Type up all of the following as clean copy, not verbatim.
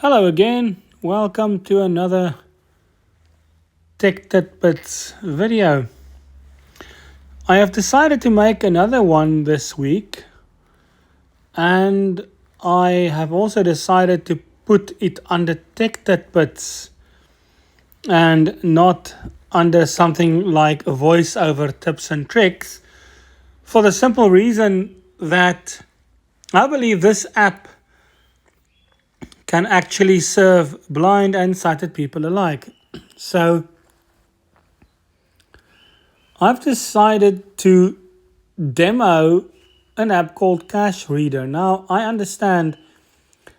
Hello again, welcome to another Tech Tidbits video. I have decided to make another one this week, and I have also decided to put it under Tech Tidbits and not under something like voiceover tips and tricks, for the simple reason that I believe this app can actually serve blind and sighted people alike. So I've decided to demo an app called Cash Reader. Now, I understand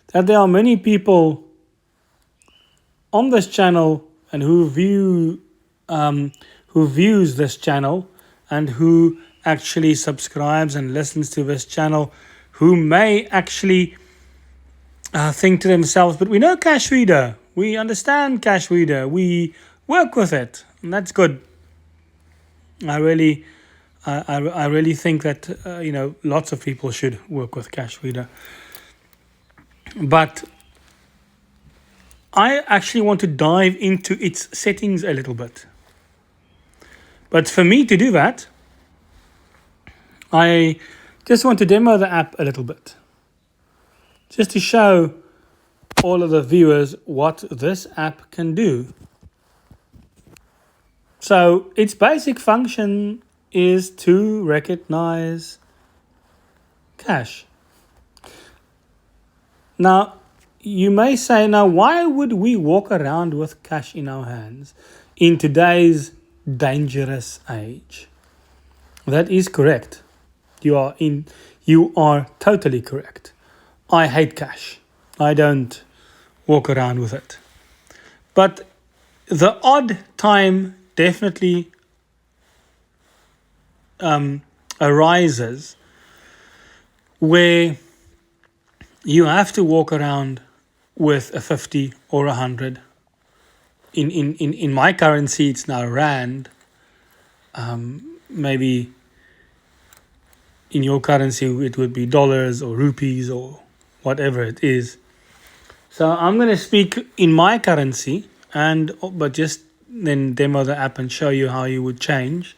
that there are many people on this channel and who views this channel and who actually subscribes and listens to this channel, who may actually think to themselves, but we know Cash Reader, we understand Cash Reader, we work with it, and that's good. I really think that lots of people should work with Cash Reader, but I actually want to dive into its settings a little bit. But for me to do that, I just want to demo the app a little bit, just to show all of the viewers what this app can do. So its basic function is to recognize cash. Now, you may say, now why would we walk around with cash in our hands in today's dangerous age? That is correct. You are totally correct. I hate cash. I don't walk around with it. But the odd time definitely arises where you have to walk around with a 50 or 100. In my currency, it's now rand. Maybe in your currency, it would be dollars or rupees or whatever it is. So I'm going to speak in my currency, but just then demo the app and show you how you would change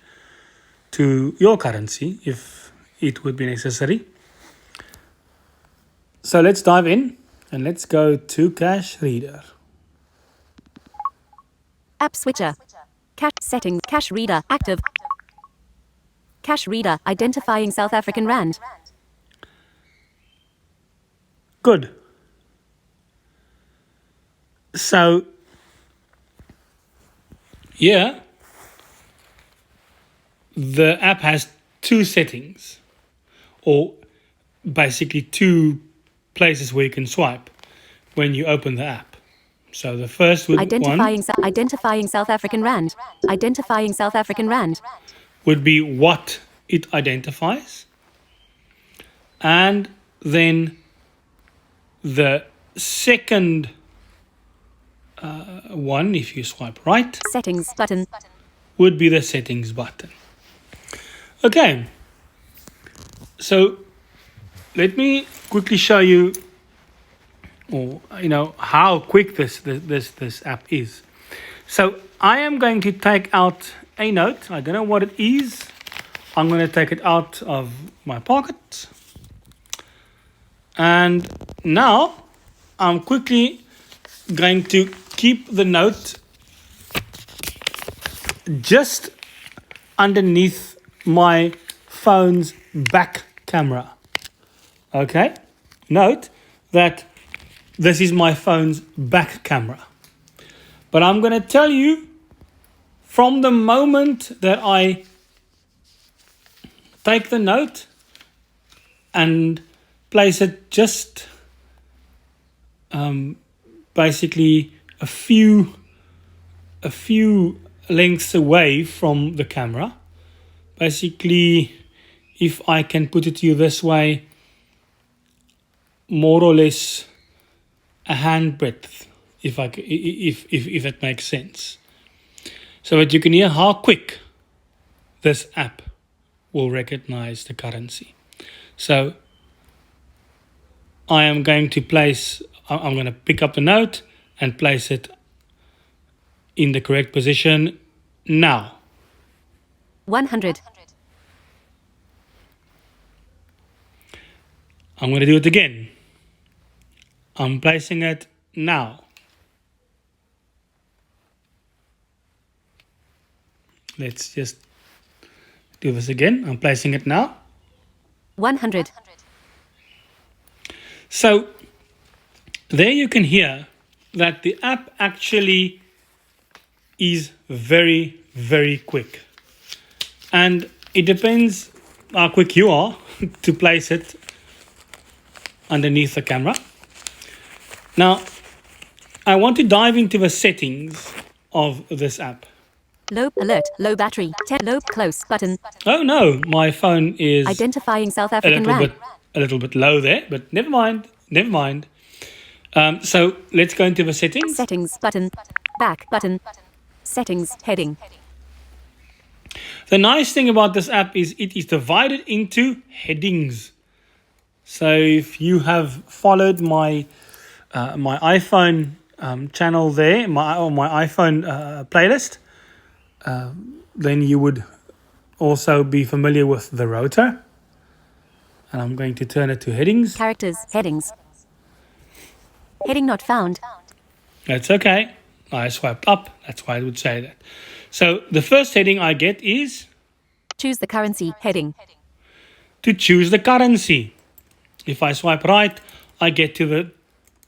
to your currency if it would be necessary. So let's dive in and let's go to Cash Reader. App switcher. Cash settings. Cash Reader active. Cash Reader identifying South African rand. Good. So here, the app has two settings, or basically two places where you can swipe when you open the app. So the first would Identifying South African rand. Identifying South African rand. would be what it identifies, and then the second one, if you swipe right, Settings button. would be the settings button. Okay, so let me quickly show you, how quick this app is. So I am going to take out a note. I don't know what it is. I'm going to take it out of my pocket, and now I'm quickly going to keep the note just underneath my phone's back camera. Okay, note that this is my phone's back camera, but I'm going to tell you from the moment that I take the note and place it just basically a few lengths away from the camera. Basically, if I can put it to you this way, more or less a hand breadth, if it makes sense, so that you can hear how quick this app will recognize the currency. So I am going to place I'm going to pick up the note and place it in the correct position now. 100. I'm going to do it again. I'm placing it now. Let's just do this again. I'm placing it now. 100. So there you can hear that the app actually is very, very quick. And it depends how quick you are to place it underneath the camera. Now, I want to dive into the settings of this app. Low alert, low battery, 10 low close button. Oh no, my phone is Identifying South African rand. a little bit low there, but never mind. So let's go into the settings. Settings button. Back button. Settings heading. The nice thing about this app is it is divided into headings. So if you have followed my iPhone channel there, my iPhone playlist, then you would also be familiar with the rotor. And I'm going to turn it to headings. Characters headings. Heading not found. That's okay. I swiped up. That's why I would say that. So the first heading I get is Choose the currency heading. to choose the currency. If I swipe right, I get to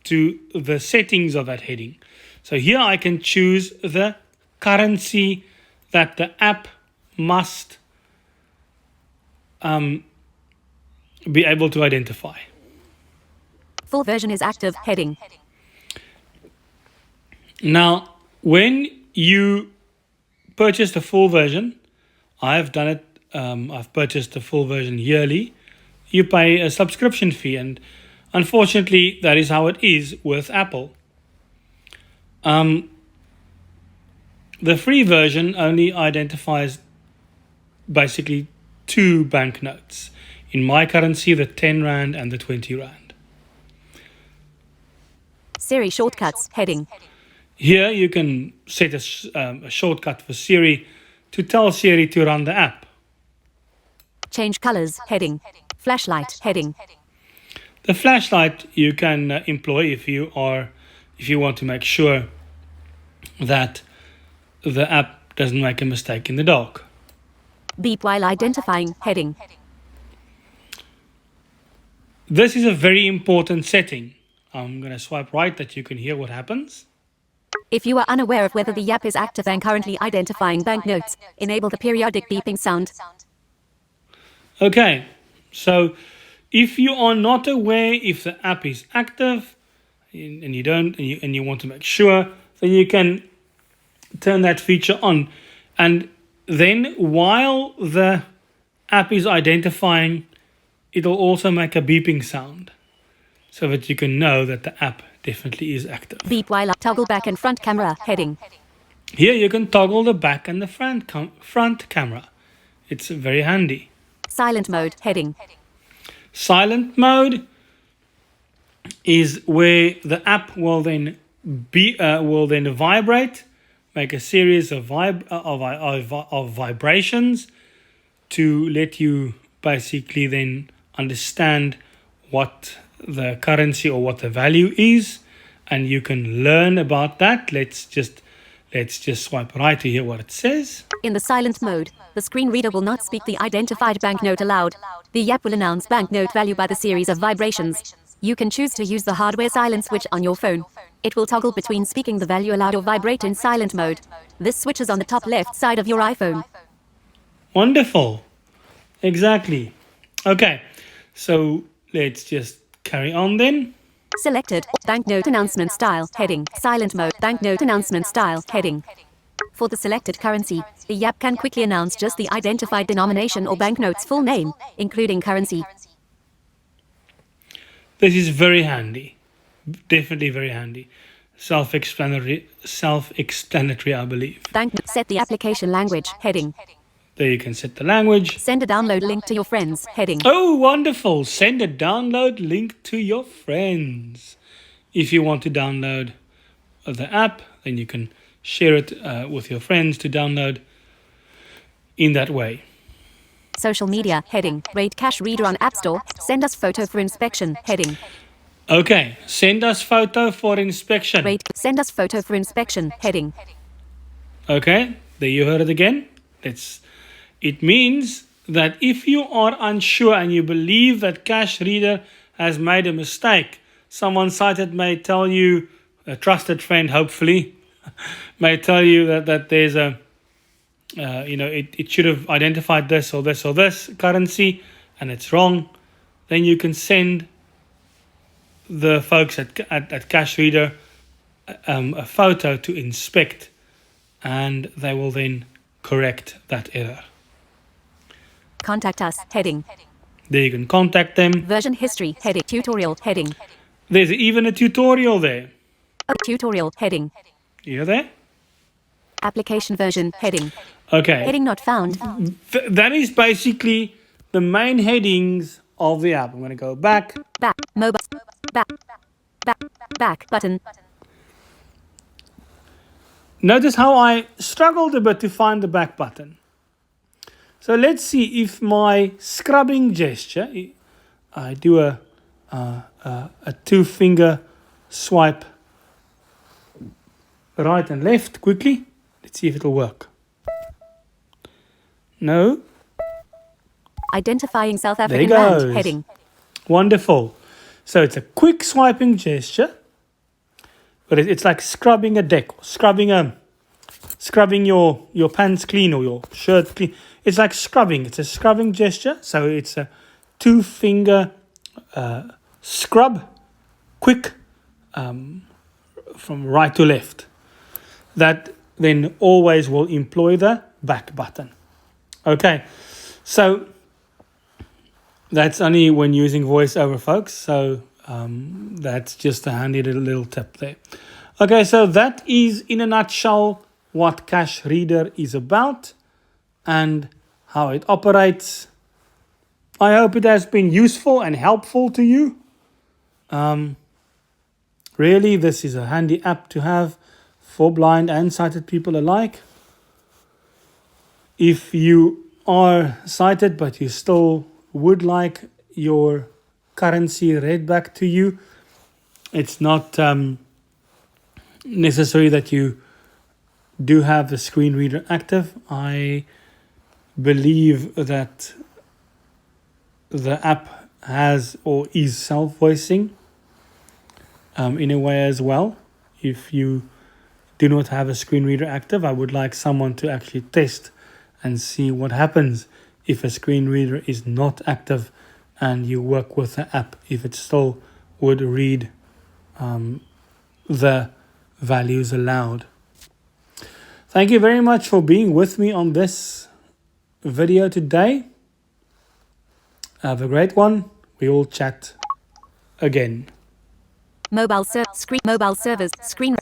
the settings of that heading. So here I can choose the currency that the app must be able to identify. Full version is active heading. Now, when you purchase the full version, I've done it. I've purchased the full version yearly. You pay a subscription fee, and unfortunately, that is how it is with Apple. The free version only identifies basically two banknotes. In my currency, the 10 Rand and the 20 Rand. Siri shortcuts heading. Here you can set a shortcut for Siri to tell Siri to run the app. Change colors heading. Flashlight heading. The flashlight you can employ if you want to make sure that the app doesn't make a mistake in the dark. Beep while identifying heading. This is a very important setting. I'm going to swipe right that you can hear what happens. If you are unaware of whether the app is active and currently identifying banknotes, enable the periodic beeping sound. Okay, so if you are not aware if the app is active and you want to make sure, then you can turn that feature on. And then while the app is identifying, it'll also make a beeping sound so that you can know that the app definitely is active. Beep while toggle back and front camera heading. Here you can toggle the back and the front camera. It's very handy. Silent mode heading. Silent mode is where the app will then vibrate, make a series of vibrations to let you basically then understand what the currency or what the value is, and you can learn about that. Let's just swipe right to hear what it says. In the silent mode, the screen reader will not speak the identified banknote aloud. The app will announce banknote value by the series of vibrations. You can choose to use the hardware silence switch on your phone. It will toggle between speaking the value aloud or vibrate in silent mode. This switch is on the top left side of your iPhone. Wonderful. Exactly. Okay, so let's just carry on then. Selected banknote announcement style heading. Silent mode banknote announcement style heading. For the selected currency, the app can quickly announce just the identified denomination or banknote's full name, including currency. This is very handy. Definitely very handy. Self-explanatory, I believe. Set the application language heading. There you can set the language. Send a download link to your friends heading. Oh, wonderful. Send a download link to your friends. If you want to download the app, then you can share it with your friends to download in that way. Social media heading. Rate Cash Reader on App Store. Send us photo for inspection heading. Okay, send us photo for inspection. Rate Send us photo for inspection heading. Okay, there you heard it again. It means that if you are unsure and you believe that Cash Reader has made a mistake, someone cited may tell you, a trusted friend hopefully, may tell you that there's a, it should have identified this or this or this currency and it's wrong, then you can send the folks at Cash Reader a photo to inspect, and they will then correct that error. Contact us heading. There you can contact them. Version history heading. Tutorial heading. There's even a tutorial there. Tutorial heading. You there? Application version heading. Okay. Heading not found. That is basically the main headings of the app. I'm going to go back. Back. Mobile. Back button. Notice how I struggled a bit to find the back button. So let's see if my scrubbing gesture, I do a 2-finger swipe right and left quickly. Let's see if it'll work. No. Identifying South African land heading. Wonderful. So it's a quick swiping gesture, but it's like scrubbing a deck, scrubbing your pants clean or your shirt clean. It's like scrubbing. It's a scrubbing gesture. So it's a 2-finger scrub, quick, from right to left. That then always will employ the back button. Okay, so that's only when using voiceover, folks. So that's just a handy little tip there. Okay, so that is in a nutshell what Cash Reader is about and how it operates. I hope it has been useful and helpful to you. Really, this is a handy app to have for blind and sighted people alike. If you are sighted but you still would like your currency read back to you, it's not necessary that you do have the screen reader active. I believe that the app has or is self-voicing in a way as well. If you do not have a screen reader active, I would like someone to actually test and see what happens if a screen reader is not active and you work with the app, if it still would read the values aloud. Thank you very much for being with me on this video today. Have a great one. We will chat again. Mobile servers screen